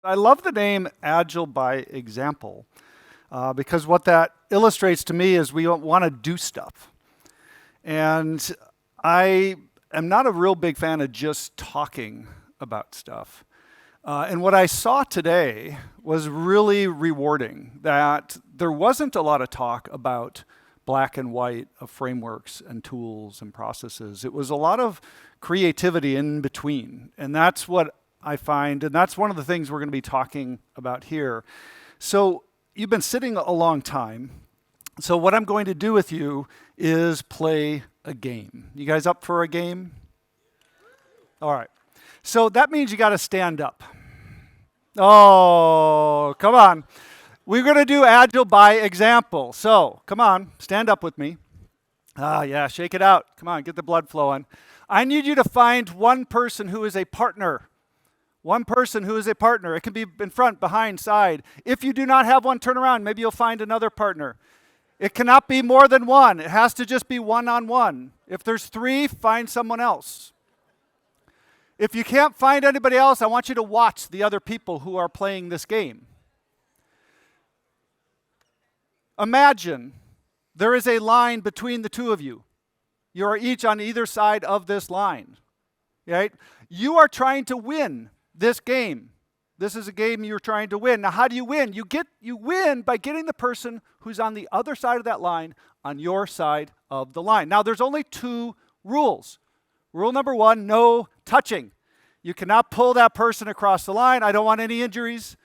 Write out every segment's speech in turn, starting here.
I love the name Agile by Example because what that illustrates to me is we want to do stuff. And I am not a real big fan of just talking about stuff. And what I saw today was really rewarding, that there wasn't a lot of talk about black and white of frameworks and tools and processes. It was a lot of creativity in between. And that's what I find, and that's one of the things we're going to be talking about here. So you've been sitting a long time. So what I'm going to do with you is play a game. You guys up for a game? All right. So that means you got to stand up. Oh, come on. We're going to do Agile by Example. So come on, stand up with me. Yeah, shake it out. Come on, get the blood flowing. I need you to find one person who is a partner. One person who is a partner. It can be in front, behind, side. If you do not have one, turn around. Maybe you'll find another partner. It cannot be more than one. It has to just be one-on-one. If there's three, find someone else. If you can't find anybody else, I want you to watch the other people who are playing this game. Imagine there is a line between the two of you. You are each on either side of this line. Right? You are trying to win this game. This is a game you're trying to win. Now, how do you win? You win by getting the person who's on the other side of that line on your side of the line. Now, there's only two rules. Rule number one, no touching. You cannot pull that person across the line. I don't want any injuries.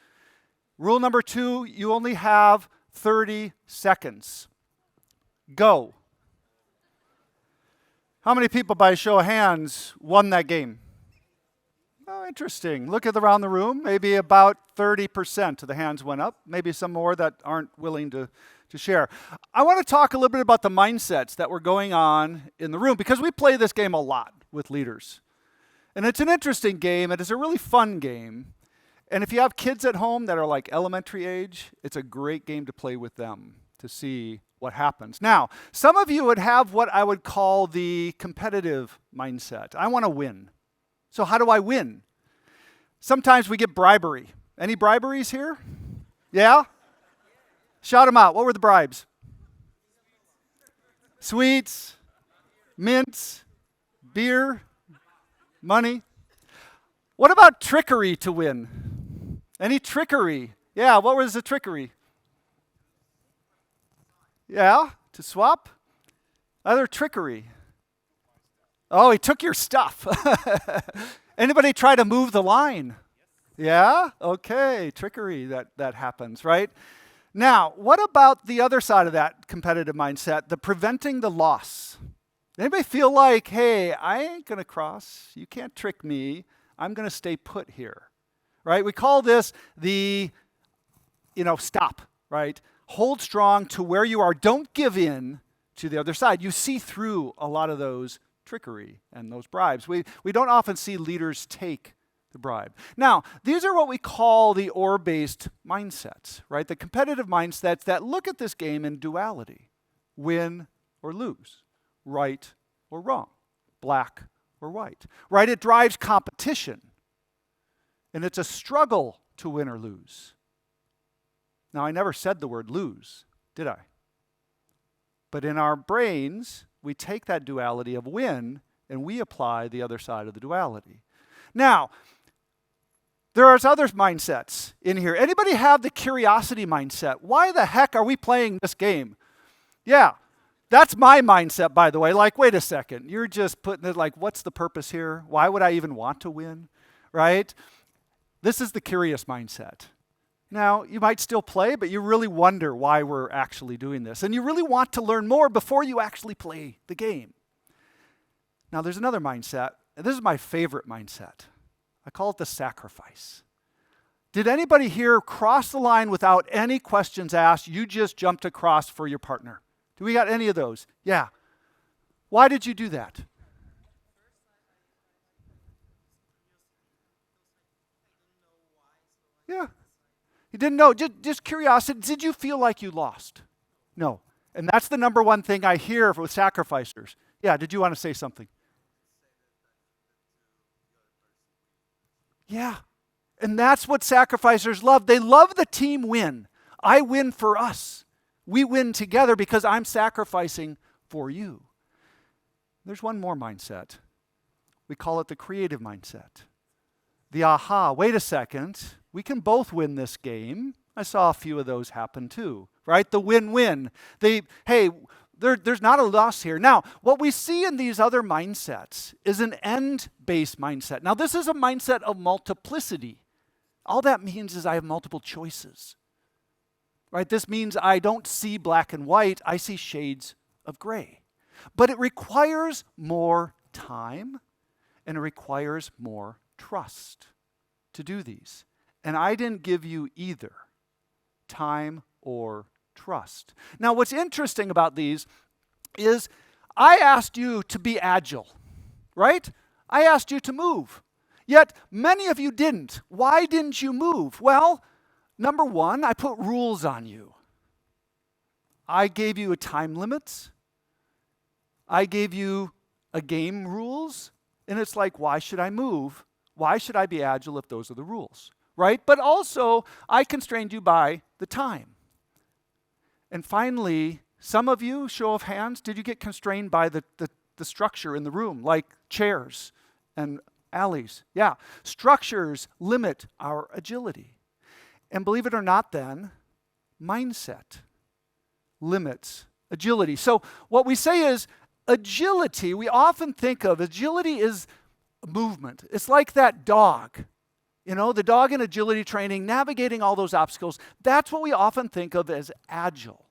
Rule number two, you only have 30 seconds. Go. How many people, by a show of hands, won that game? Oh, interesting. Look around the room. Maybe about 30% of the hands went up. Maybe some more that aren't willing to share. I want to talk a little bit about the mindsets that were going on in the room because we play this game a lot with leaders. And it's an interesting game. It is a really fun game. And if you have kids at home that are like elementary age, it's a great game to play with them to see what happens. Now, some of you would have what I would call the competitive mindset. I want to win. So how do I win? Sometimes we get bribery. Any briberies here? Yeah? Shout them out. What were the bribes? Sweets, mints, beer, money. What about trickery to win? Any trickery? Yeah, what was the trickery? Yeah, to swap? Other trickery. Oh, he took your stuff. Anybody try to move the line? Yeah? Okay, trickery that happens, right? Now, what about the other side of that competitive mindset, the preventing the loss? Anybody feel like, hey, I ain't going to cross. You can't trick me. I'm going to stay put here, right? We call this the, stop, right? Hold strong to where you are. Don't give in to the other side. You see through a lot of those trickery and those bribes. We don't often see leaders take the bribe. Now, these are what we call the or-based mindsets, right? The competitive mindsets that look at this game in duality. Win or lose. Right or wrong. Black or white. Right? It drives competition. And it's a struggle to win or lose. Now, I never said the word lose, did I? But in our brains, we take that duality of win and we apply the other side of the duality. Now, there are other mindsets in here. Anybody have the curiosity mindset? Why the heck are we playing this game? Yeah, that's my mindset, by the way. Like, wait a second. You're just putting it like, what's the purpose here? Why would I even want to win? Right? This is the curious mindset. Now, you might still play, but you really wonder why we're actually doing this. And you really want to learn more before you actually play the game. Now, there's another mindset, and this is my favorite mindset. I call it the sacrifice. Did anybody here cross the line without any questions asked? You just jumped across for your partner. Do we got any of those? Yeah. Why did you do that? Yeah. You didn't know, just curiosity. Did you feel like you lost? No. And that's the number one thing I hear with sacrificers. Yeah, did you want to say something? Yeah. And that's what sacrificers love. They love the team win. I win for us. We win together because I'm sacrificing for you. There's one more mindset. We call it the creative mindset. The aha, wait a second, we can both win this game. I saw a few of those happen too, right? The win-win. There's not a loss here. Now, what we see in these other mindsets is an end-based mindset. Now, this is a mindset of multiplicity. All that means is I have multiple choices, right? This means I don't see black and white, I see shades of gray. But it requires more time and it requires more trust to do these. And I didn't give you either time or trust. Now, what's interesting about these is I asked you to be agile, right? I asked you to move. Yet many of you didn't. Why didn't you move? Well, number one, I put rules on you. I gave you a time limit. I gave you a game rules. And it's like, why should I move? Why should I be agile if those are the rules, right? But also, I constrained you by the time. And finally, some of you, show of hands, did you get constrained by the structure in the room, like chairs and alleys? Yeah, structures limit our agility. And believe it or not then, mindset limits agility. So what we say is agility, we often think of agility is movement. It's like that dog. You know, the dog in agility training, navigating all those obstacles, that's what we often think of as agile.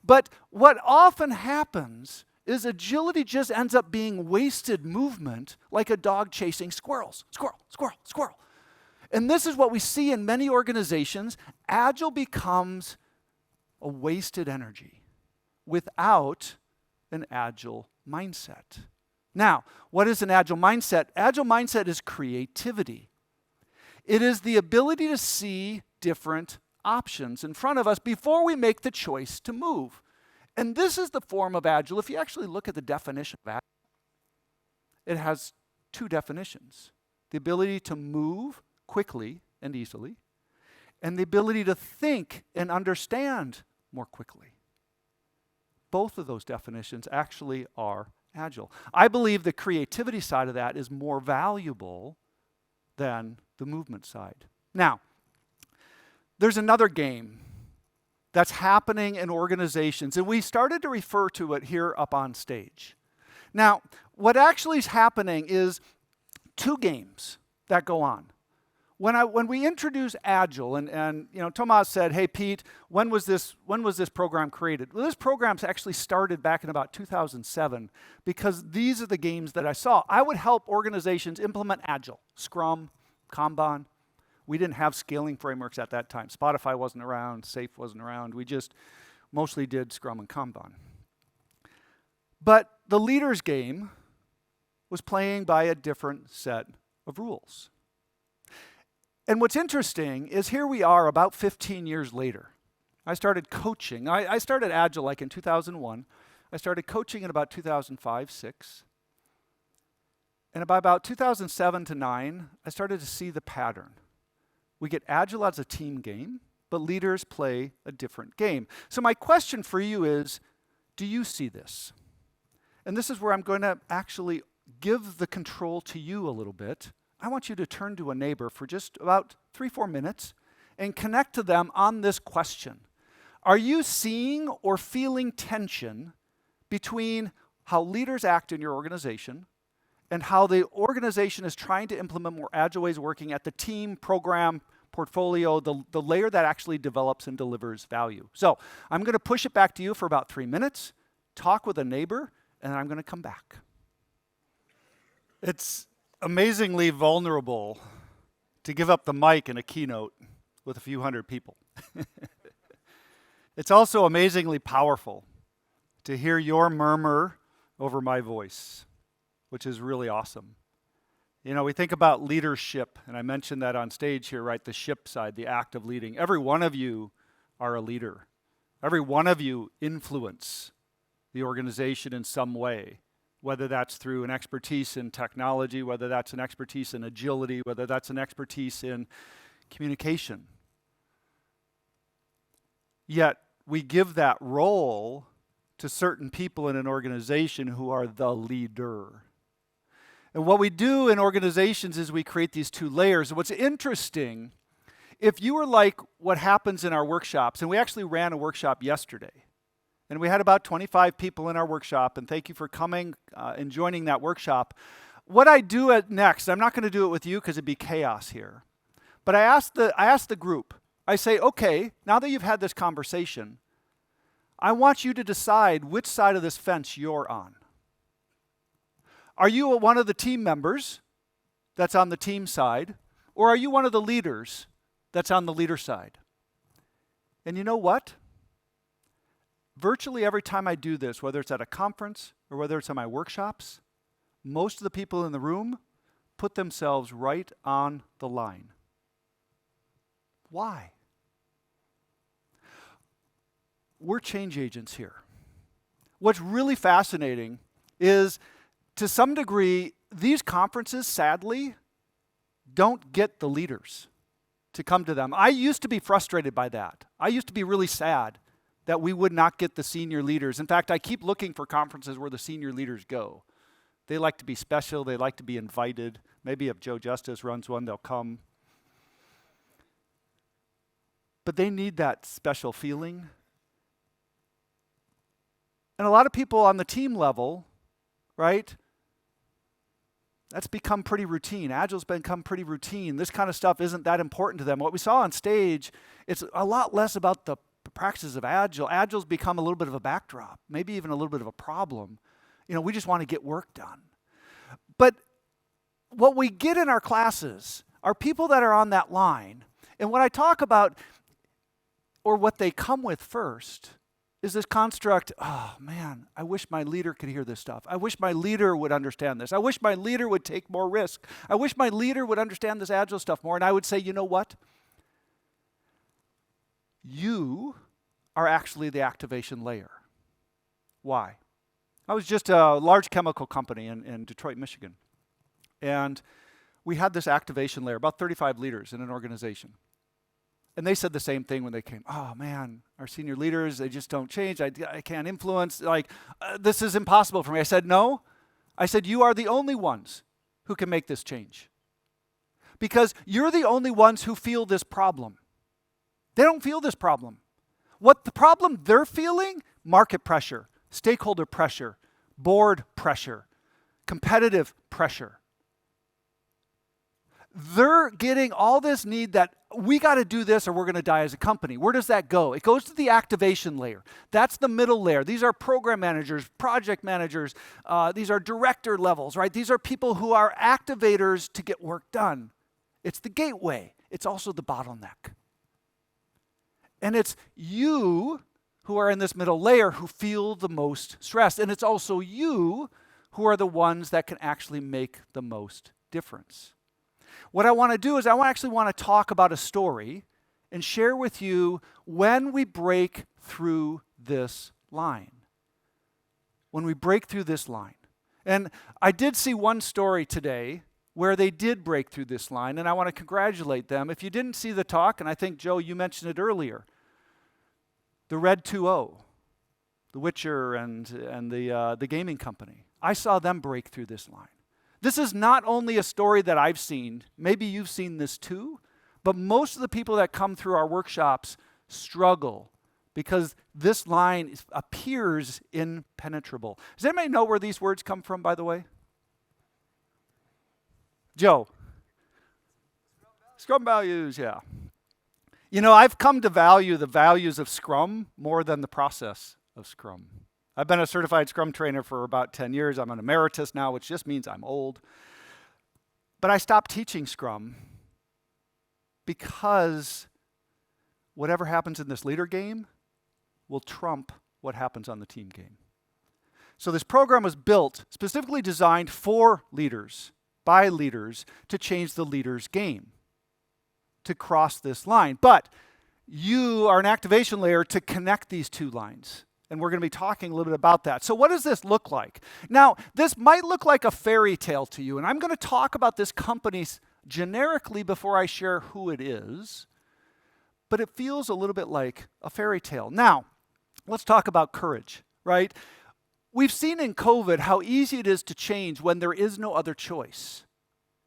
But what often happens is agility just ends up being wasted movement, like a dog chasing squirrels. Squirrel, squirrel, squirrel. And this is what we see in many organizations. Agile becomes a wasted energy without an agile mindset. Now, what is an agile mindset? Agile mindset is creativity. It is the ability to see different options in front of us before we make the choice to move. And this is the form of agile. If you actually look at the definition of agile, it has two definitions. The ability to move quickly and easily, and the ability to think and understand more quickly. Both of those definitions actually are agile. I believe the creativity side of that is more valuable than the movement side. Now, there's another game that's happening in organizations, and we started to refer to it here up on stage. Now, what actually is happening is two games that go on. When we introduce Agile, and you know, Tomas said, "Hey Pete, when was this program created?" Well, this program's actually started back in about 2007 because these are the games that I saw. I would help organizations implement Agile, Scrum, Kanban. We didn't have scaling frameworks at that time. Spotify wasn't around, SAFe wasn't around. We just mostly did Scrum and Kanban. But the leader's game was playing by a different set of rules. And what's interesting is here we are about 15 years later. I started coaching. I started Agile like in 2001. I started coaching in about 2005, 6. And by about 2007 to 9, I started to see the pattern. We get Agile as a team game, but leaders play a different game. So my question for you is, do you see this? And this is where I'm going to actually give the control to you a little bit. I want you to turn to a neighbor for just about 3-4 minutes and connect to them on this question. Are you seeing or feeling tension between how leaders act in your organization and how the organization is trying to implement more agile ways of working at the team, program, portfolio, the layer that actually develops and delivers value? So I'm going to push it back to you for about 3 minutes, talk with a neighbor, and then I'm going to come back. It's amazingly vulnerable to give up the mic in a keynote with a few hundred people. It's also amazingly powerful to hear your murmur over my voice, which is really awesome. You know, we think about leadership, and I mentioned that on stage here, right? The ship side, the act of leading. Every one of you are a leader. Every one of you influence the organization in some way, whether that's through an expertise in technology, whether that's an expertise in agility, whether that's an expertise in communication. Yet we give that role to certain people in an organization who are the leader. And what we do in organizations is we create these two layers. What's interesting, if you were like what happens in our workshops, and we actually ran a workshop yesterday, and we had about 25 people in our workshop, and thank you for coming and joining that workshop. What I do next, I'm not going to do it with you because it'd be chaos here, but I asked the group, I say, okay, now that you've had this conversation, I want you to decide which side of this fence you're on. Are you one of the team members that's on the team side, or are you one of the leaders that's on the leader side? And you know what? Virtually every time I do this, whether it's at a conference or whether it's at my workshops, most of the people in the room put themselves right on the line. Why? We're change agents here. What's really fascinating is, to some degree, these conferences, sadly, don't get the leaders to come to them. I used to be frustrated by that. I used to be really sad that we would not get the senior leaders. In fact, I keep looking for conferences where the senior leaders go. They like to be special. They like to be invited. Maybe if Joe Justice runs one, they'll come. But they need that special feeling. And a lot of people on the team level, right, that's become pretty routine. Agile's become pretty routine. This kind of stuff isn't that important to them. What we saw on stage, it's a lot less about the practices of Agile. Agile's become a little bit of a backdrop, maybe even a little bit of a problem. We just want to get work done. But what we get in our classes are people that are on that line. And what I talk about, or what they come with first, is this construct, oh man, I wish my leader could hear this stuff. I wish my leader would understand this. I wish my leader would take more risk. I wish my leader would understand this Agile stuff more. And I would say, you know what? You are actually the activation layer. Why? I was just a large chemical company in Detroit, Michigan. And we had this activation layer, about 35 leaders in an organization. And they said the same thing when they came. Oh man, our senior leaders, they just don't change. I can't influence. This is impossible for me. I said, no. I said, you are the only ones who can make this change. Because you're the only ones who feel this problem. They don't feel this problem. What the problem they're feeling? Market pressure, stakeholder pressure, board pressure, competitive pressure. They're getting all this need that we got to do this or we're going to die as a company. Where does that go? It goes to the activation layer. That's the middle layer. These are program managers, project managers. These are director levels, right? These are people who are activators to get work done. It's the gateway. It's also the bottleneck. And it's you who are in this middle layer who feel the most stress. And it's also you who are the ones that can actually make the most difference. What I want to do is I actually want to talk about a story and share with you when we break through this line. When we break through this line. And I did see one story today where they did break through this line, and I want to congratulate them. If you didn't see the talk, and I think, Joe, you mentioned it earlier, the Red 2.0, The Witcher and the gaming company. I saw them break through this line. This is not only a story that I've seen, maybe you've seen this too, but most of the people that come through our workshops struggle because this line appears impenetrable. Does anybody know where these words come from, by the way? Joe? Scrum values, yeah. I've come to value the values of Scrum more than the process of Scrum. I've been a certified Scrum trainer for about 10 years. I'm an emeritus now, which just means I'm old. But I stopped teaching Scrum because whatever happens in this leader game will trump what happens on the team game. So this program was built, specifically designed for leaders, by leaders, to change the leader's game, to cross this line. But you are an activation layer to connect these two lines. And we're going to be talking a little bit about that. So what does this look like? Now, this might look like a fairy tale to you, and I'm going to talk about this company generically before I share who it is, but it feels a little bit like a fairy tale. Now, let's talk about courage, right? We've seen in COVID how easy it is to change when there is no other choice.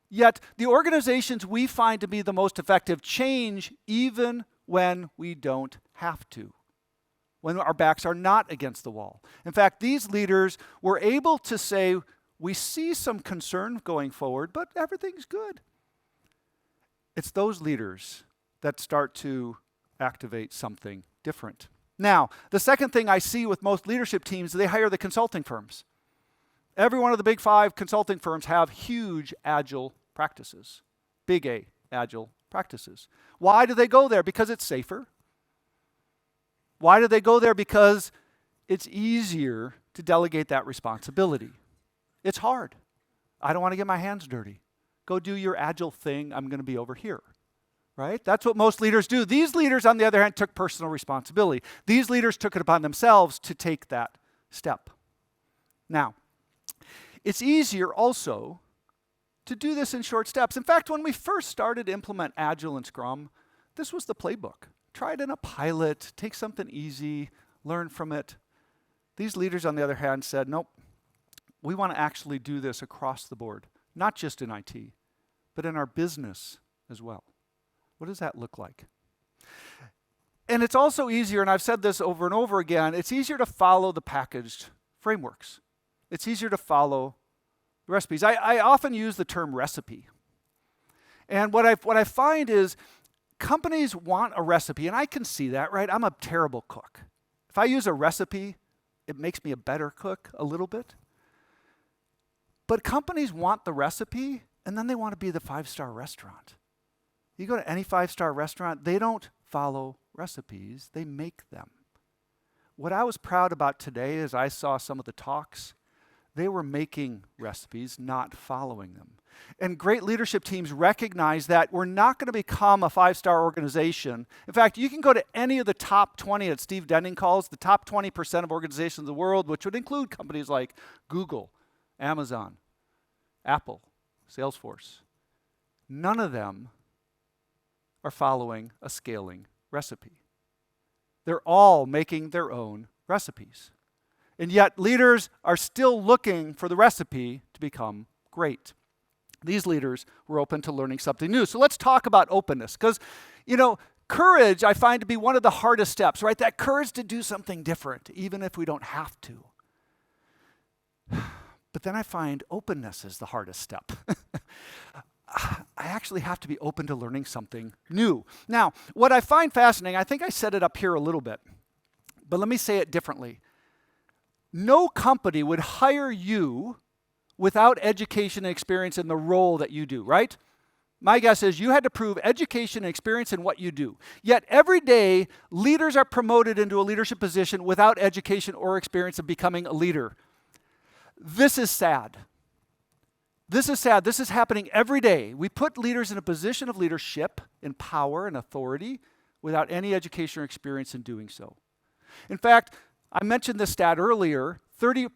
Yet, the organizations we find to be the most effective change even when we don't have to, when our backs are not against the wall. In fact, these leaders were able to say, we see some concern going forward, but everything's good. It's those leaders that start to activate something different. Now, the second thing I see with most leadership teams, they hire the consulting firms. Every one of the big 5 consulting firms have huge agile practices, big A agile practices. Why do they go there? Because it's safer. Why do they go there? Because it's easier to delegate that responsibility. It's hard. I don't want to get my hands dirty. Go do your agile thing. I'm going to be over here. Right? That's what most leaders do. These leaders, on the other hand, took personal responsibility. These leaders took it upon themselves to take that step. Now, it's easier also to do this in short steps. In fact, when we first started to implement Agile and Scrum, this was the playbook. Try it in a pilot, take something easy, learn from it. These leaders, on the other hand, said, nope, we want to actually do this across the board, not just in IT, but in our business as well. What does that look like? And it's also easier, and I've said this over and over again, it's easier to follow the packaged frameworks. It's easier to follow the recipes. I often use the term recipe. And what I find is companies want a recipe, and I can see that, right? I'm a terrible cook. If I use a recipe, it makes me a better cook a little bit. But companies want the recipe, and then they want to be the 5-star restaurant. You go to any 5-star restaurant, they don't follow recipes, they make them. What I was proud about today is I saw some of the talks, they were making recipes, not following them. And great leadership teams recognize that we're not going to become a 5-star organization. In fact, you can go to any of the top 20 that Steve Denning calls the top 20% of organizations in the world, which would include companies like Google, Amazon, Apple, Salesforce. None of them are following a scaling recipe. They're all making their own recipes. And yet leaders are still looking for the recipe to become great. These leaders were open to learning something new. So let's talk about openness, because, courage I find to be one of the hardest steps, right? That courage to do something different, even if we don't have to. But then I find openness is the hardest step. I actually have to be open to learning something new. Now, what I find fascinating, I think I set it up here a little bit, but let me say it differently. No company would hire you without education and experience in the role that you do, right? My guess is you had to prove education and experience in what you do. Yet every day, leaders are promoted into a leadership position without education or experience of becoming a leader. This is sad. This is sad. This is happening every day. We put leaders in a position of leadership, in power and authority, without any education or experience in doing so. In fact, I mentioned this stat earlier,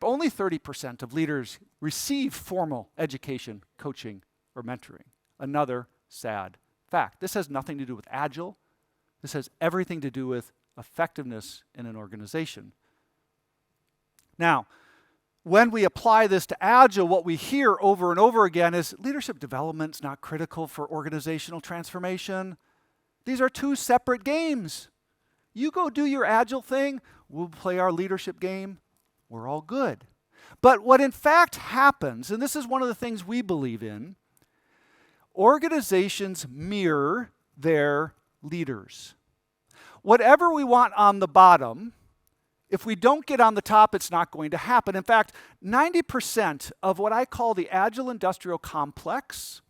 only 30% of leaders receive formal education, coaching, or mentoring. Another sad fact. This has nothing to do with Agile. This has everything to do with effectiveness in an organization. Now, when we apply this to Agile, what we hear over and over again is leadership development's not critical for organizational transformation. These are two separate games. You go do your Agile thing, we'll play our leadership game, we're all good. But what in fact happens, and this is one of the things we believe in, organizations mirror their leaders. Whatever we want on the bottom, if we don't get on the top, it's not going to happen. In fact, 90% of what I call the Agile industrial complex,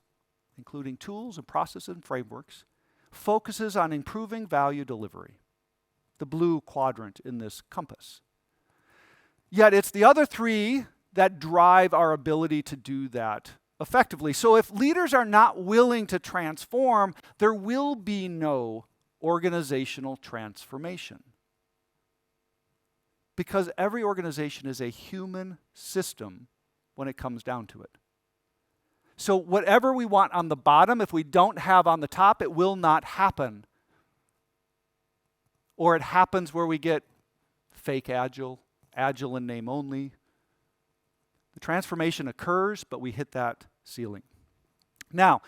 including tools and processes and frameworks, focuses on improving value delivery, the blue quadrant in this compass. Yet it's the other three that drive our ability to do that effectively. So if leaders are not willing to transform, there will be no organizational transformation. Because every organization is a human system when it comes down to it. So whatever we want on the bottom, if we don't have on the top, it will not happen. Or it happens where we get fake agile, agile in name only. The transformation occurs, but we hit that ceiling. Now,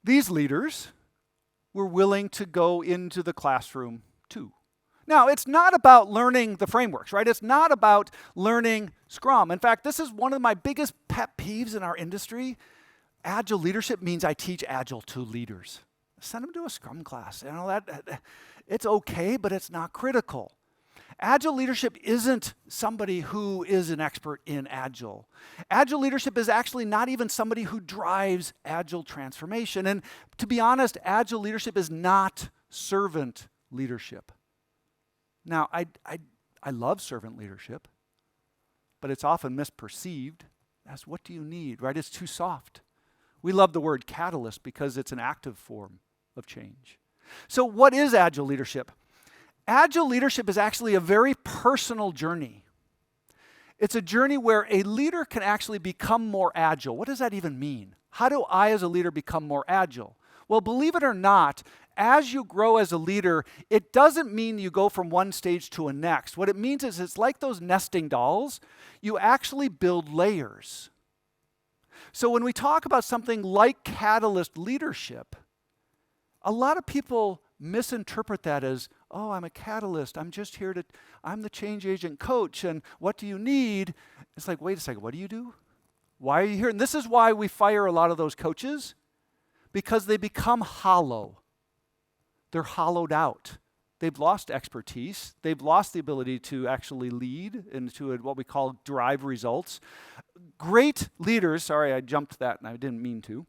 these leaders were willing to go into the classroom too. Now, it's not about learning the frameworks, right? It's not about learning Scrum. In fact, this is one of my biggest pet peeves in our industry. Agile leadership means I teach Agile to leaders. Send them to a Scrum class. You know, that it's okay, but it's not critical. Agile leadership isn't somebody who is an expert in Agile. Agile leadership is actually not even somebody who drives Agile transformation. And to be honest, Agile leadership is not servant leadership. Now, I love servant leadership, but it's often misperceived as what do you need, right? It's too soft. We love the word catalyst because it's an active form of change. So what is Agile leadership? Agile leadership is actually a very personal journey. It's a journey where a leader can actually become more agile. What does that even mean? How do I as a leader become more agile? Well, believe it or not, as you grow as a leader, it doesn't mean you go from one stage to a next. What it means is it's like those nesting dolls. You actually build layers. So when we talk about something like catalyst leadership, a lot of people misinterpret that as, oh, I'm a catalyst. I'm the change agent coach. And what do you need? It's like, wait a second, what do you do? Why are you here? And this is why we fire a lot of those coaches, because they become hollow. They're hollowed out. They've lost expertise. They've lost the ability to actually lead into what we call drive results. Great leaders, sorry, I jumped that and I didn't mean to.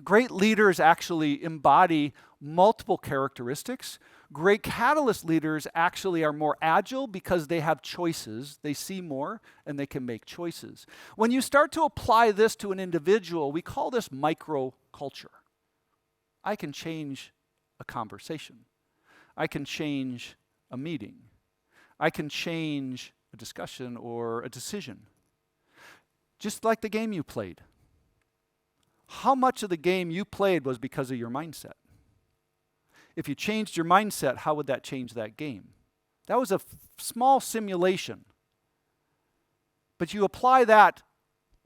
Great leaders actually embody multiple characteristics. Great catalyst leaders actually are more agile because they have choices. They see more and they can make choices. When you start to apply this to an individual, we call this microculture. I can change a conversation. I can change a meeting. I can change a discussion or a decision. Just like the game you played. How much of the game you played was because of your mindset? If you changed your mindset, how would that change that game? That was a small simulation. But you apply that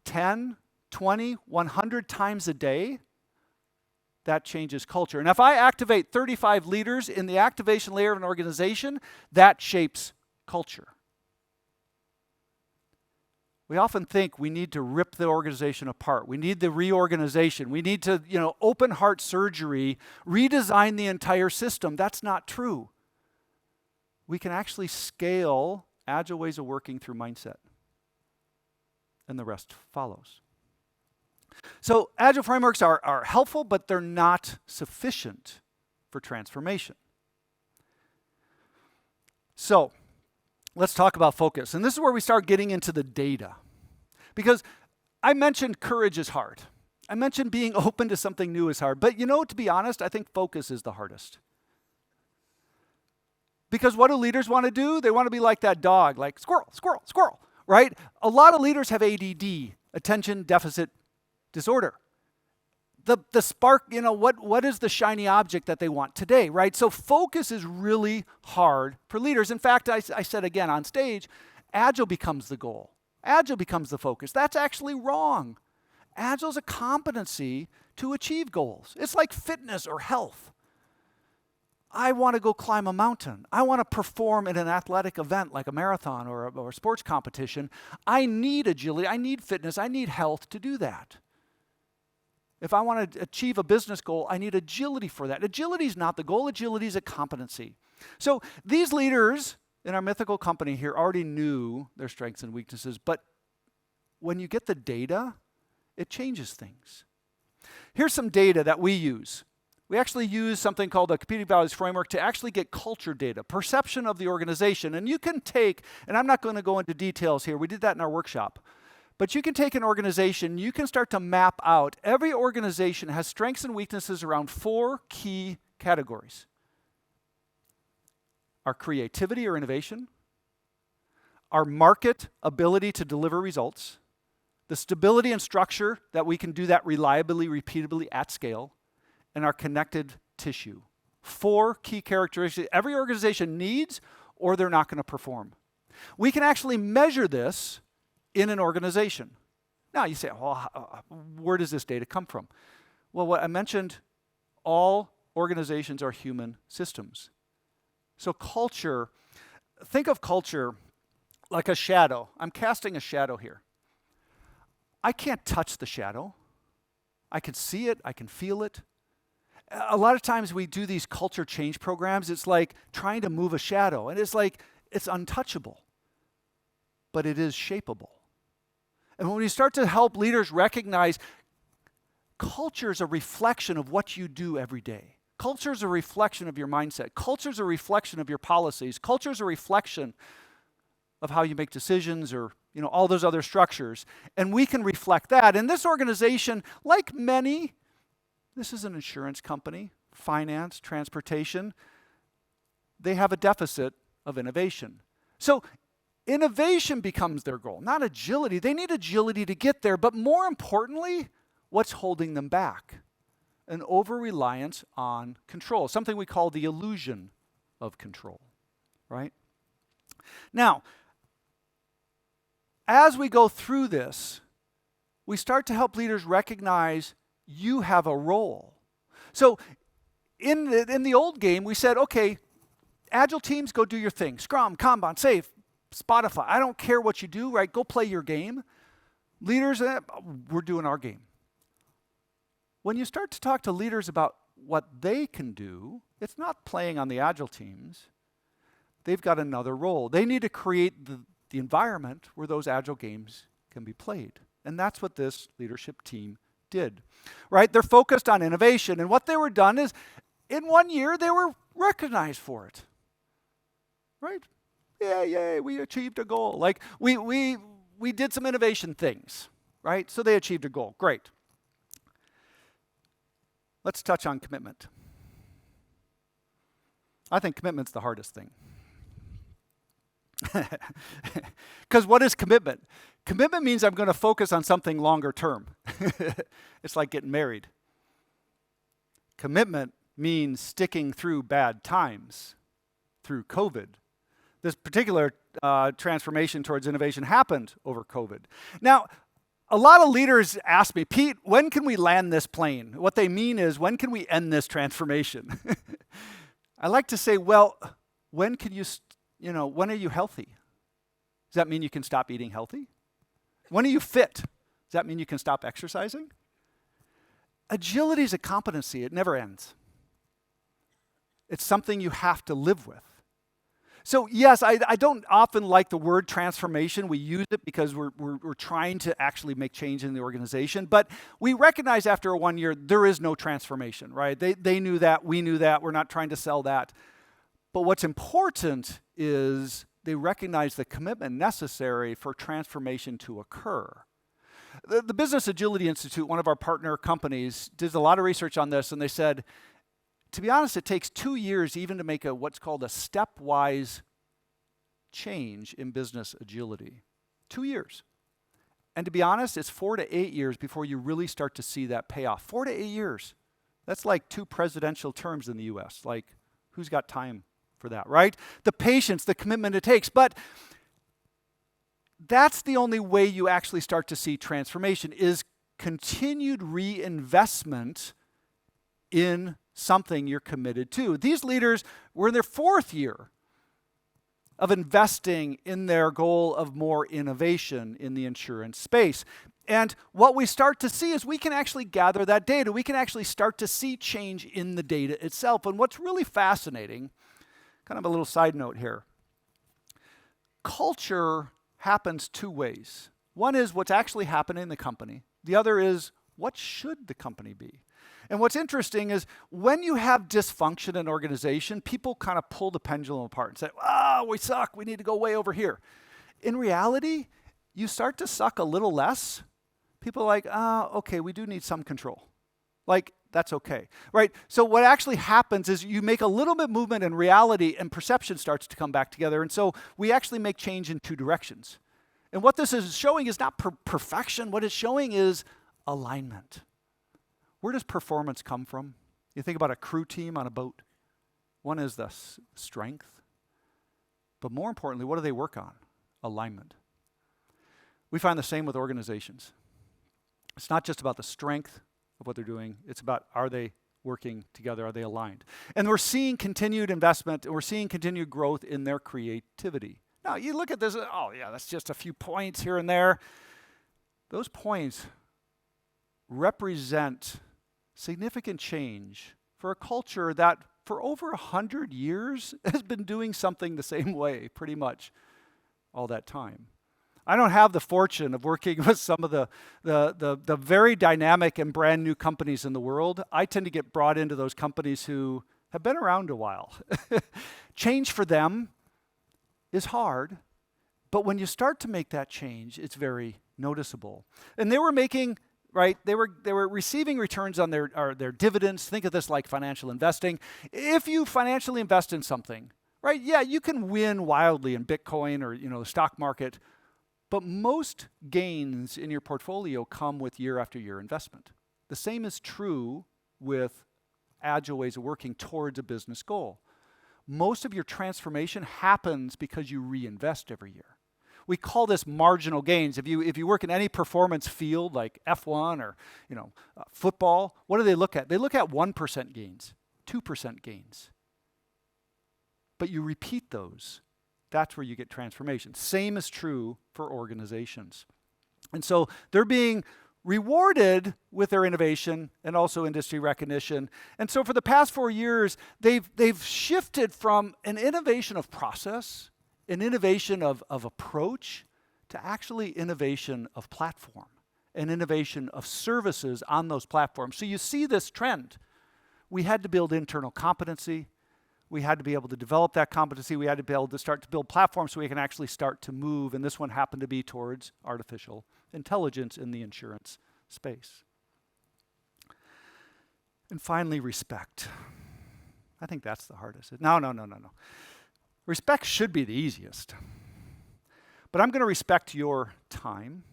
10, 20, 100 times a day, that changes culture. And if I activate 35 leaders in the activation layer of an organization, that shapes culture. We often think we need to rip the organization apart. We need the reorganization. We need to, open heart surgery, redesign the entire system. That's not true. We can actually scale agile ways of working through mindset. And the rest follows. So agile frameworks are helpful, but they're not sufficient for transformation. So let's talk about focus. And this is where we start getting into the data. Because I mentioned courage is hard. I mentioned being open to something new is hard. But to be honest, I think focus is the hardest. Because what do leaders want to do? They want to be like that dog, like squirrel, squirrel, squirrel, right? A lot of leaders have ADD, attention deficit disorder. The spark, what is the shiny object that they want today, right? So focus is really hard for leaders. In fact, I said again on stage, agile becomes the goal. Agile becomes the focus. That's actually wrong. Agile is a competency to achieve goals. It's like fitness or health. I want to go climb a mountain. I want to perform in an athletic event like a marathon or a sports competition. I need agility. I need fitness. I need health to do that. If I want to achieve a business goal, I need agility for that. Agility is not the goal. Agility is a competency. So these leaders in our mythical company here already knew their strengths and weaknesses, but when you get the data, it changes things. Here's some data that we use. We actually use something called the Competing Values Framework to actually get culture data, perception of the organization. And you can take, and I'm not going to go into details here, we did that in our workshop. But you can take an organization, you can start to map out. Every organization has strengths and weaknesses around 4 key categories. Our creativity or innovation, our market ability to deliver results, the stability and structure that we can do that reliably, repeatably at scale, and our connected tissue. 4 key characteristics every organization needs or they're not going to perform. We can actually measure this in an organization. Now you say, well, where does this data come from? Well, what I mentioned, all organizations are human systems. So culture, think of culture like a shadow. I'm casting a shadow here. I can't touch the shadow. I can see it, I can feel it. A lot of times we do these culture change programs, it's like trying to move a shadow, and it's like, it's untouchable, but it is shapeable. And when we start to help leaders recognize culture is a reflection of what you do every day. Culture is a reflection of your mindset. Culture is a reflection of your policies. Culture is a reflection of how you make decisions or all those other structures. And we can reflect that. And this organization, like many, this is an insurance company, finance, transportation, they have a deficit of innovation. So innovation becomes their goal, not agility. They need agility to get there, but more importantly, what's holding them back? An over-reliance on control, something we call the illusion of control, right? Now, as we go through this, we start to help leaders recognize you have a role. So in the old game, we said, okay, Agile teams, go do your thing. Scrum, Kanban, Safe, Spotify. I don't care what you do, right? Go play your game. Leaders, we're doing our game. When you start to talk to leaders about what they can do, it's not playing on the Agile teams. They've got another role. They need to create the environment where those Agile games can be played. And that's what this leadership team did, right? They're focused on innovation. And what they were done is, in 1 year, they were recognized for it, right? Yay, we achieved a goal. Like, we did some innovation things, right? So they achieved a goal. Great. Let's touch on commitment. I think commitment's the hardest thing. Because what is commitment? Commitment means I'm going to focus on something longer term. It's like getting married. Commitment means sticking through bad times, through COVID. This particular transformation towards innovation happened over COVID. Now, a lot of leaders ask me, Pete, when can we land this plane? What they mean is, when can we end this transformation? I like to say, well, when can when are you healthy? Does that mean you can stop eating healthy? When are you fit? Does that mean you can stop exercising? Agility is a competency. It never ends. It's something you have to live with. So yes, I don't often like the word transformation. We use it because we're trying to actually make change in the organization. But we recognize after 1 year, there is no transformation, right? They knew that. We knew that. We're not trying to sell that. But what's important is they recognize the commitment necessary for transformation to occur. The Business Agility Institute, one of our partner companies, did a lot of research on this, and they said, to be honest, it takes 2 years even to make what's called a stepwise change in business agility. 2 years. And to be honest, it's 4 to 8 years before you really start to see that payoff. 4 to 8 years. That's like 2 presidential terms in the US. Like, who's got time for that, right? The patience, the commitment it takes. But that's the only way you actually start to see transformation, is continued reinvestment in something you're committed to. These leaders were in their 4th year of investing in their goal of more innovation in the insurance space. And what we start to see is we can actually gather that data. We can actually start to see change in the data itself. And what's really fascinating, kind of a little side note here, culture happens 2 ways. One is what's actually happening in the company. The other is, what should the company be? And what's interesting is when you have dysfunction in an organization, people kind of pull the pendulum apart and say, we suck, we need to go way over here. In reality, you start to suck a little less. People are like, okay, we do need some control. Like, that's okay, right? So what actually happens is you make a little bit movement in reality and perception starts to come back together. And so we actually make change in 2 directions. And what this is showing is not perfection. What it's showing is alignment. Where does performance come from? You think about a crew team on a boat. One is the strength. But more importantly, what do they work on? Alignment. We find the same with organizations. It's not just about the strength of what they're doing. It's about, are they working together? Are they aligned? And we're seeing continued investment, and we're seeing continued growth in their creativity. Now, you look at this, oh yeah, that's just a few points here and there. Those points represent significant change for a culture that for over 100 years has been doing something the same way pretty much all that time. I don't have the fortune of working with some of the very dynamic and brand new companies in the world. I tend to get brought into those companies who have been around a while. Change for them is hard, but when you start to make that change, it's very noticeable. And they were making, right, they were receiving returns on their dividends. Think of this like financial investing. If you financially invest in something, right, yeah, you can win wildly in Bitcoin or, the stock market, but most gains in your portfolio come with year after year investment. The same is true with agile ways of working towards a business goal. Most of your transformation happens because you reinvest every year. We call this marginal gains. If you work in any performance field like F1 or football, what do they look at? They look at 1% gains, 2% gains. But you repeat those. That's where you get transformation. Same is true for organizations. And so they're being rewarded with their innovation and also industry recognition. And so for the past 4 years, they've shifted from an innovation of process, an innovation of approach, to actually innovation of platform, an innovation of services on those platforms. So you see this trend. We had to build internal competency. We had to be able to develop that competency. We had to be able to start to build platforms so we can actually start to move. And this one happened to be towards artificial intelligence in the insurance space. And finally, respect. I think that's the hardest. No. Respect should be the easiest. But I'm going to respect your time,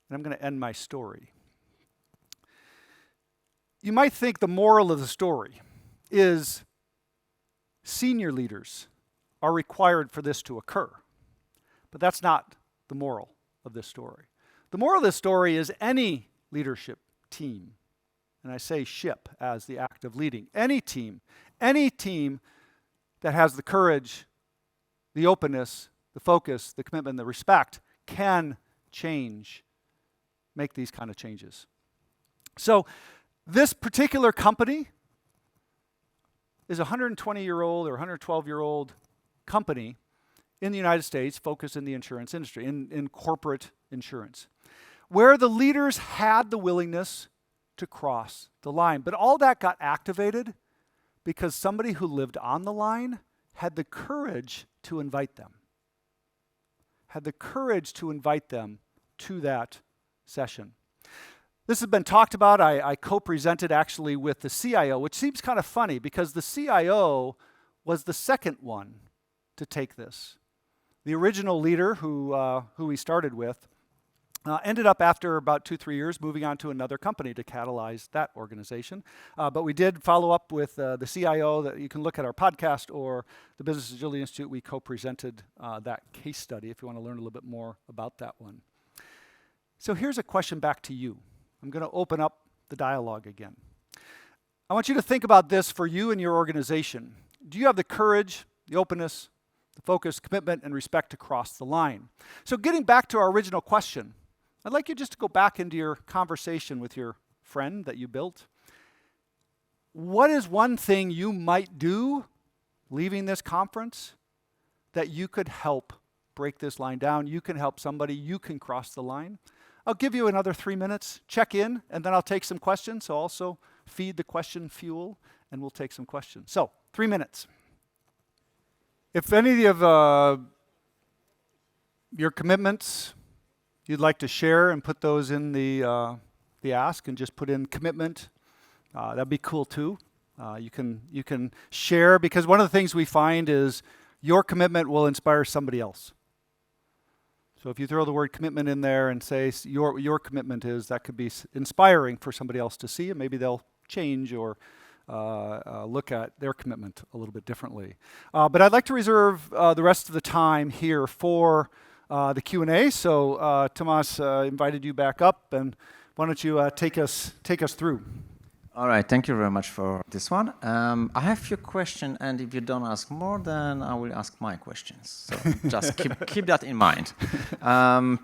and I'm going to end my story. You might think the moral of the story is senior leaders are required for this to occur. But that's not the moral of this story. The moral of this story is any leadership team, and I say ship as the act of leading, any team that has the courage, the openness, the focus, the commitment, the respect can make these kind of changes. So this particular company is a 120-year-old or 112-year-old company in the United States focused in the insurance industry, in corporate insurance, where the leaders had the willingness to cross the line. But all that got activated because somebody who lived on the line had the courage to invite them, to that session. This has been talked about. I co-presented actually with the CIO, which seems kind of funny because the CIO was the second one to take this. The original leader who we started with ended up after about 2-3 years moving on to another company to catalyze that organization. But we did follow up with the CIO. That you can look at our podcast or the Business Agility Institute. We co-presented that case study if you want to learn a little bit more about that one. So here's a question back to you. I'm going to open up the dialogue again. I want you to think about this for you and your organization. Do you have the courage, the openness, the focus, commitment, and respect to cross the line? So getting back to our original question, I'd like you just to go back into your conversation with your friend that you built. What is one thing you might do leaving this conference that you could help break this line down? You can help somebody. You can cross the line. I'll give you another 3 minutes. Check in, and then I'll take some questions. So also feed the question fuel, and we'll take some questions. So 3 minutes. If any of your commitments you'd like to share and put those in the ask and just put in commitment, that'd be cool too. You can share, because one of the things we find is your commitment will inspire somebody else. So if you throw the word commitment in there and say your commitment is, that could be inspiring for somebody else to see, and maybe they'll change or look at their commitment a little bit differently. But I'd like to reserve the rest of the time here for the Q&A. So Tomas invited you back up, and why don't you take us through? All right, thank you very much for this one. I have a few questions, and if you don't ask more, then I will ask my questions. So just keep that in mind.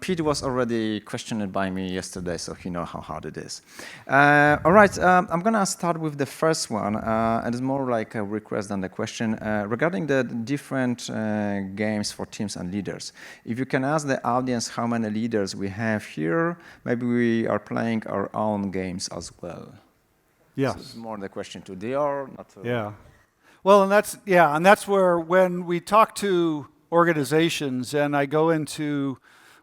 Pete was already questioned by me yesterday, so he knows how hard it is. All right, I'm going to start with the first one, and it's more like a request than a question, regarding the different games for teams and leaders. If you can ask the audience how many leaders we have here, maybe we are playing our own games as well. Yes. So it's more the question to Dior, not to... Yeah. Well, and that's where when we talk to organizations, and I go into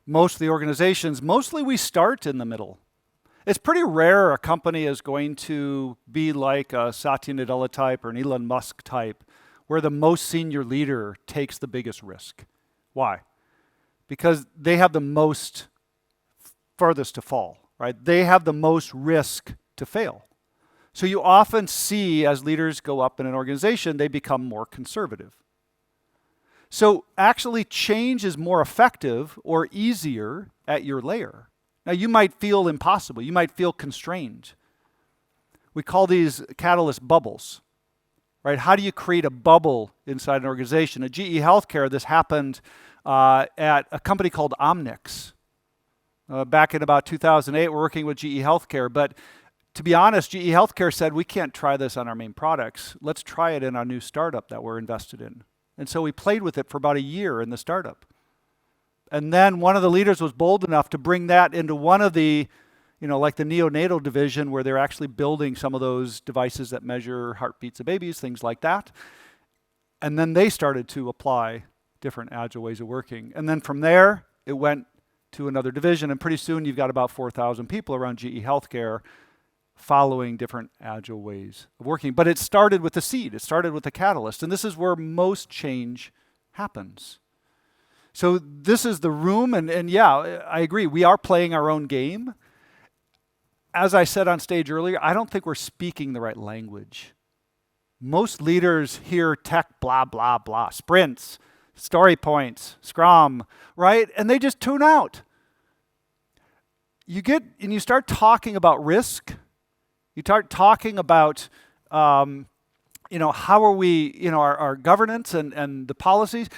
most of the organizations, mostly we start in the middle. It's pretty rare a company is going to be like a Satya Nadella type or an Elon Musk type, where the most senior leader takes the biggest risk. Why? Because they have the most furthest to fall, right? They have the most risk to fail. So you often see, as leaders go up in an organization, they become more conservative. So actually change is more effective or easier at your layer. Now you might feel impossible, you might feel constrained. We call these catalyst bubbles, right? How do you create a bubble inside an organization? At GE Healthcare, this happened at a company called Omnix. Back in about 2008, we're working with GE Healthcare, but to be honest, GE Healthcare said, we can't try this on our main products. Let's try it in our new startup that we're invested in. And so we played with it for about a year in the startup. And then one of the leaders was bold enough to bring that into one of the, like the neonatal division, where they're actually building some of those devices that measure heartbeats of babies, things like that. And then they started to apply different agile ways of working. And then from there, it went to another division. And pretty soon you've got about 4,000 people around GE Healthcare following different agile ways of working. But it started with the seed. It started with the catalyst. And this is where most change happens. So this is the room. And yeah, I agree. We are playing our own game. As I said on stage earlier, I don't think we're speaking the right language. Most leaders hear tech, blah, blah, blah, sprints, story points, Scrum, right? And they just tune out. You start talking about risk. You start talking about, how are we, our governance and the policies.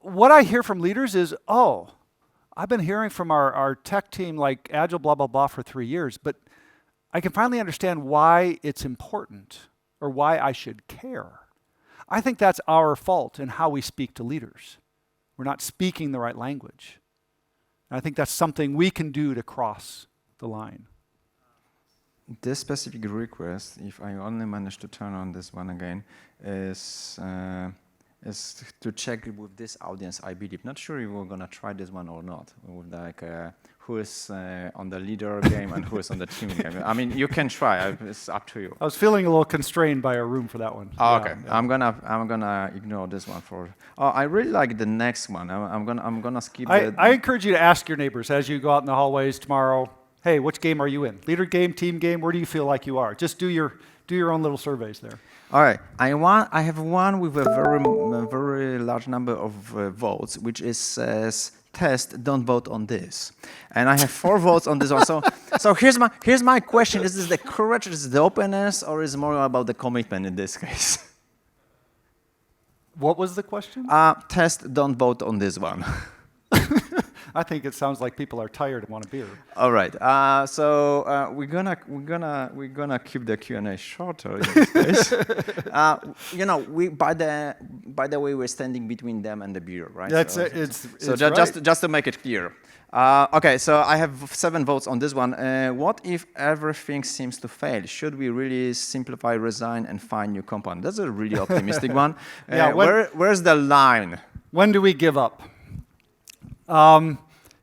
What I hear from leaders is, I've been hearing from our tech team like Agile blah, blah, blah for 3 years, but I can finally understand why it's important or why I should care. I think that's our fault in how we speak to leaders. We're not speaking the right language. And I think that's something we can do to cross the line. This specific request, if I only manage to turn on this one again, is to check with this audience, I believe. Not sure if we're going to try this one or not, with who is on the leader game and who is on the team game. I mean, you can try. It's up to you. I was feeling a little constrained by our room for that one. Oh, okay. Yeah. I'm gonna ignore this one for. Oh, I really like the next one. I'm gonna skip. I encourage you to ask your neighbors as you go out in the hallways tomorrow. Hey, which game are you in? Leader game, team game? Where do you feel like you are? Just do your own little surveys there. All right. I have one with a very large number of votes, which says test. Don't vote on this. And I have 4 votes on this one. So here's my question: is this the courage, is it the openness, or is it more about the commitment in this case? What was the question? Test. Don't vote on this one. I think it sounds like people are tired and want a beer. All right. So we're gonna keep the Q&A shorter in this case. By the way, we're standing between them and the beer, right? Just to make it clear. Okay. So I have 7 votes on this one. What if everything seems to fail? Should we really simplify, resign, and find new compound? That's a really optimistic one. Yeah. Where's the line? When do we give up?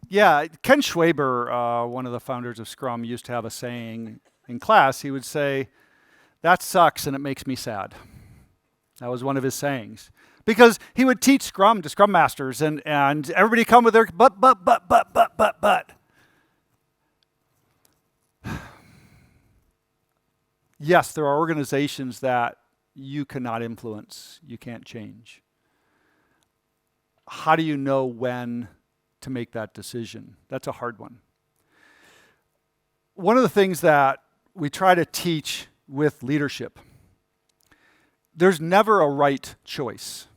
Ken Schwaber, one of the founders of Scrum, used to have a saying in class. He would say, "That sucks and it makes me sad." That was one of his sayings. Because he would teach Scrum to Scrum Masters, and everybody come with their but. Yes, there are organizations that you cannot influence, you can't change. How do you know when to make that decision? That's a hard one. One of the things that we try to teach with leadership, there's never a right choice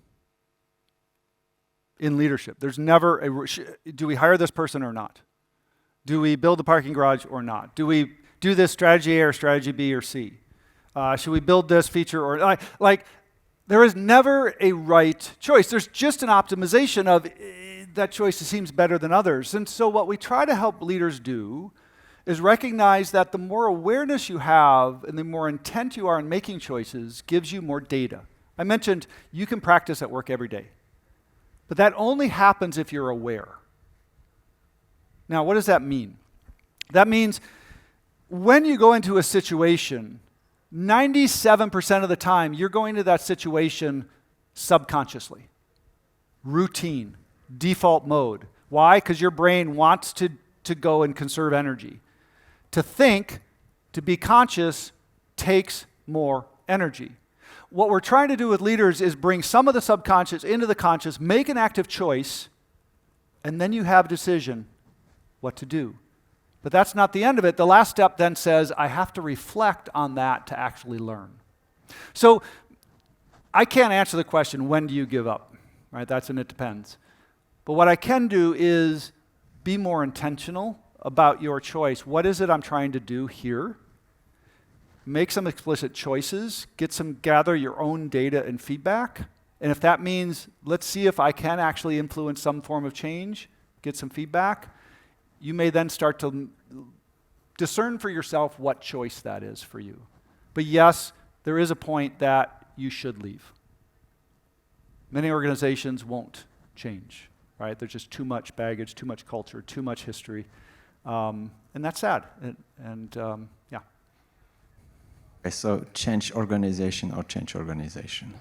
in leadership. There's never do we hire this person or not? Do we build the parking garage or not? Do we do this strategy A or strategy B or C? Should we build this feature or like there is never a right choice. There's just an optimization of that choice seems better than others. And so what we try to help leaders do is recognize that the more awareness you have and the more intent you are in making choices gives you more data. I mentioned you can practice at work every day, but that only happens if you're aware. Now, what does that mean? That means when you go into a situation, 97% of the time, you're going to that situation subconsciously. Routine, default mode. Why? Because your brain wants to go and conserve energy. To think, to be conscious, takes more energy. What we're trying to do with leaders is bring some of the subconscious into the conscious, make an active choice, and then you have a decision what to do. But that's not the end of it. The last step then says, I have to reflect on that to actually learn. So I can't answer the question, when do you give up? Right? That's an it depends. But what I can do is be more intentional about your choice. What is it I'm trying to do here? Make some explicit choices, gather your own data and feedback. And if that means, let's see if I can actually influence some form of change, get some feedback, you may then start to discern for yourself what choice that is for you. But yes, there is a point that you should leave. Many organizations won't change, right? There's just too much baggage, too much culture, too much history. And that's sad. Yeah. Okay, so change organization or change organization.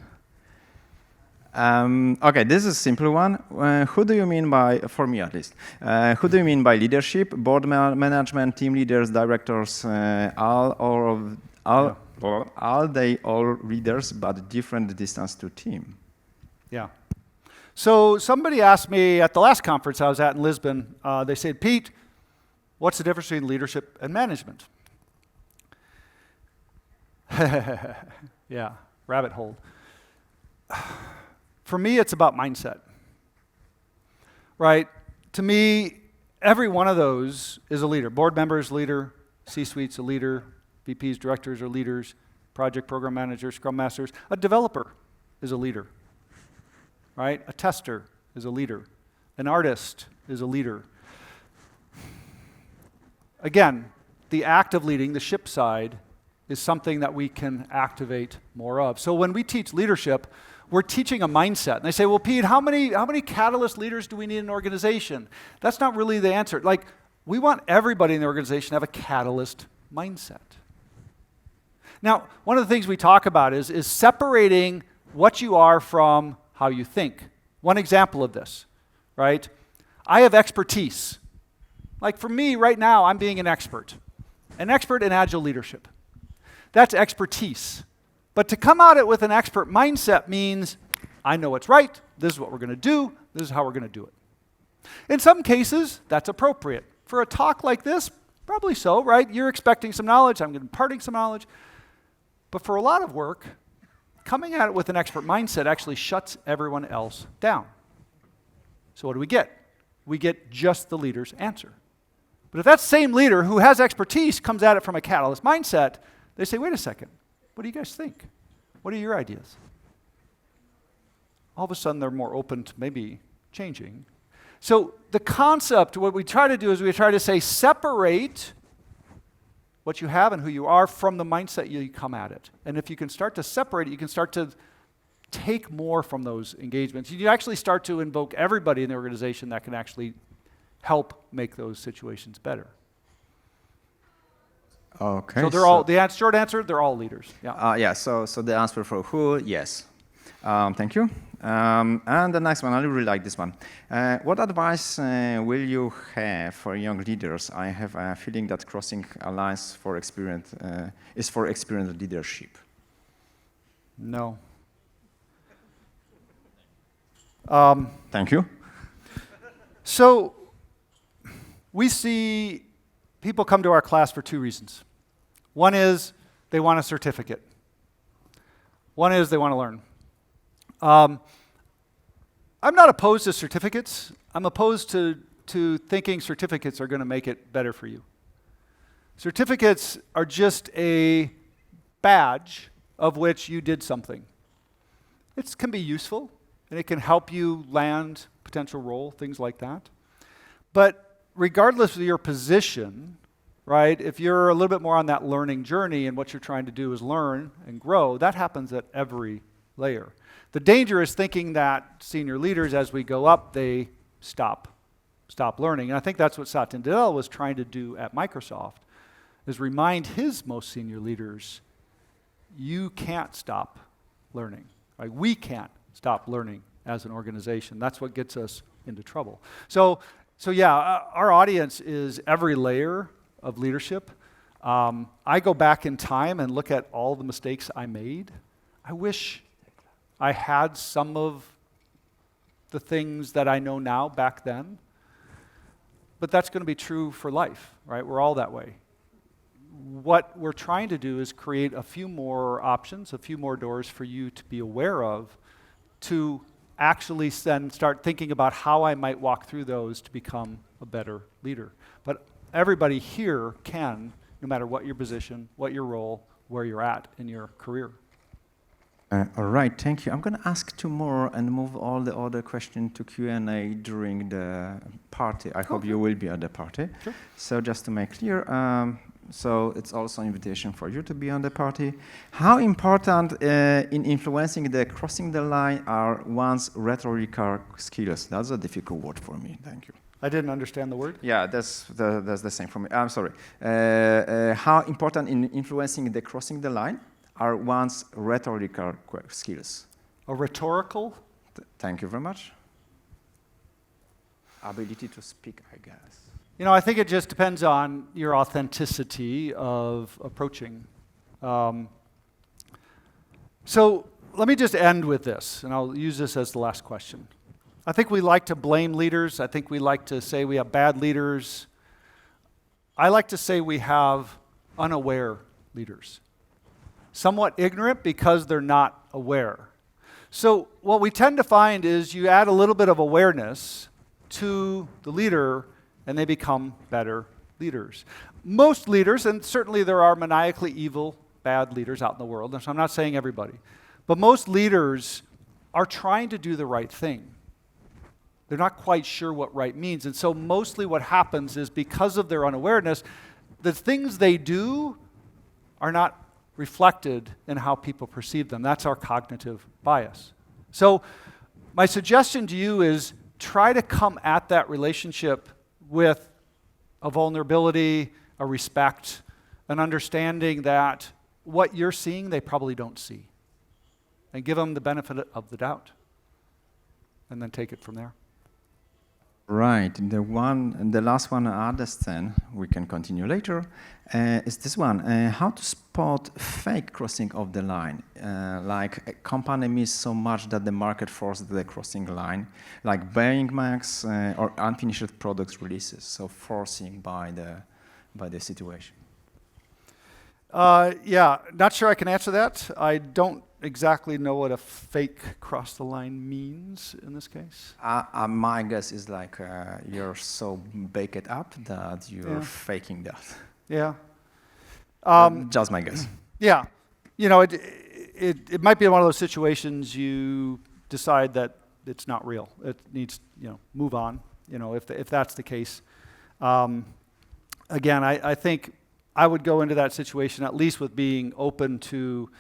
Okay, this is a simple one. Who do you mean by, for me at least, who do you mean by leadership? Board management, team leaders, directors, are they all leaders but different distance to team? Yeah. So somebody asked me at the last conference I was at in Lisbon, they said, Pete, what's the difference between leadership and management? Yeah, rabbit hole. For me, it's about mindset, right? To me, every one of those is a leader. Board members, leader. C-suite's a leader. VPs, directors are leaders. Project program managers, scrum masters. A developer is a leader, right? A tester is a leader. An artist is a leader. Again, the act of leading, the ship side, is something that we can activate more of. So when we teach leadership, we're teaching a mindset. And they say, well, Pete, how many catalyst leaders do we need in an organization? That's not really the answer. Like, we want everybody in the organization to have a catalyst mindset. Now, one of the things we talk about is separating what you are from how you think. One example of this, right? I have expertise. Like for me right now, I'm being an expert in agile leadership. That's expertise. But to come at it with an expert mindset means, I know what's right, this is what we're going to do, this is how we're going to do it. In some cases, that's appropriate. For a talk like this, probably so, right? You're expecting some knowledge, I'm imparting some knowledge. But for a lot of work, coming at it with an expert mindset actually shuts everyone else down. So what do we get? We get just the leader's answer. But if that same leader who has expertise comes at it from a catalyst mindset, they say, wait a second. What do you guys think? What are your ideas? All of a sudden, they're more open to maybe changing. So the concept, what we try to do is we try to say, separate what you have and who you are from the mindset you come at it. And if you can start to separate it, you can start to take more from those engagements. You actually start to invoke everybody in the organization that can actually help make those situations better. Okay. So they're all, the short answer, they're all leaders. Yeah. So the answer for who, yes. Thank you. And the next one, I really like this one. What advice will you have for young leaders? I have a feeling that crossing a line is for experienced leadership. No. Thank you. So we see people come to our class for two reasons. One is they want a certificate. One is they want to learn. I'm not opposed to certificates. I'm opposed to thinking certificates are going to make it better for you. Certificates are just a badge of which you did something. It can be useful, and it can help you land potential role, things like that. But regardless of your position, right, if you're a little bit more on that learning journey and what you're trying to do is learn and grow, that happens at every layer. The danger is thinking that senior leaders, as we go up, they stop learning. And I think that's what Satya Nadella was trying to do at Microsoft, is remind his most senior leaders, you can't stop learning. Right? We can't stop learning as an organization. That's what gets us into trouble. So yeah, our audience is every layer of leadership. I go back in time and look at all the mistakes I made. I wish I had some of the things that I know now back then. But that's going to be true for life, right? We're all that way. What we're trying to do is create a few more options, a few more doors for you to be aware of, to actually then start thinking about how I might walk through those to become a better leader. But everybody here can, no matter what your position, what your role, where you're at in your career. All right, thank you. I'm going to ask two more and move all the other questions to Q&A during the party. I hope you will be at the party. Sure. So just to make clear, so it's also an invitation for you to be on the party. How important in influencing the crossing the line are one's rhetorical skills? That's a difficult word for me. Thank you. I didn't understand the word. Yeah, that's the same for me. I'm sorry. How important in influencing the crossing the line are one's rhetorical skills? A rhetorical? Thank you very much. Ability to speak, I guess. You know, I think it just depends on your authenticity of approaching. So let me just end with this, and I'll use this as the last question. I think we like to blame leaders. I think we like to say we have bad leaders. I like to say we have unaware leaders. Somewhat ignorant because they're not aware. So what we tend to find is you add a little bit of awareness to the leader and they become better leaders. Most leaders, and certainly there are maniacally evil, bad leaders out in the world, and so I'm not saying everybody, but most leaders are trying to do the right thing. They're not quite sure what right means, and so mostly what happens is because of their unawareness, the things they do are not reflected in how people perceive them. That's our cognitive bias. So my suggestion to you is try to come at that relationship with a vulnerability, a respect, an understanding that what you're seeing they probably don't see. And give them the benefit of the doubt. And then take it from there. Right. The last one I understand, we can continue later, is this one. How to spot fake crossing of the line? Like a company miss so much that the market forces the crossing line, like buying max or unfinished product releases, so forcing by the situation. Yeah, not sure I can answer that. I don't exactly know what a fake cross the line means in this case. My guess is like you're so baked up that you're faking that. Yeah. Just my guess. Yeah. You know, it might be one of those situations you decide that it's not real. It needs, move on, if that's the case. Again, I think I would go into that situation at least with being open to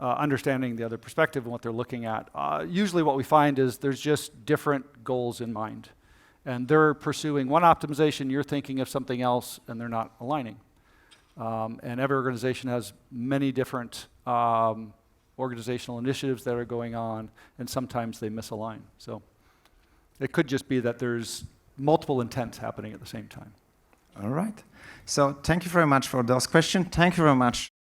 understanding the other perspective and what they're looking at. Usually what we find is there's just different goals in mind. And they're pursuing one optimization, you're thinking of something else, and they're not aligning. And every organization has many different organizational initiatives that are going on, and sometimes they misalign. So it could just be that there's multiple intents happening at the same time. All right. So thank you very much for those questions. Thank you very much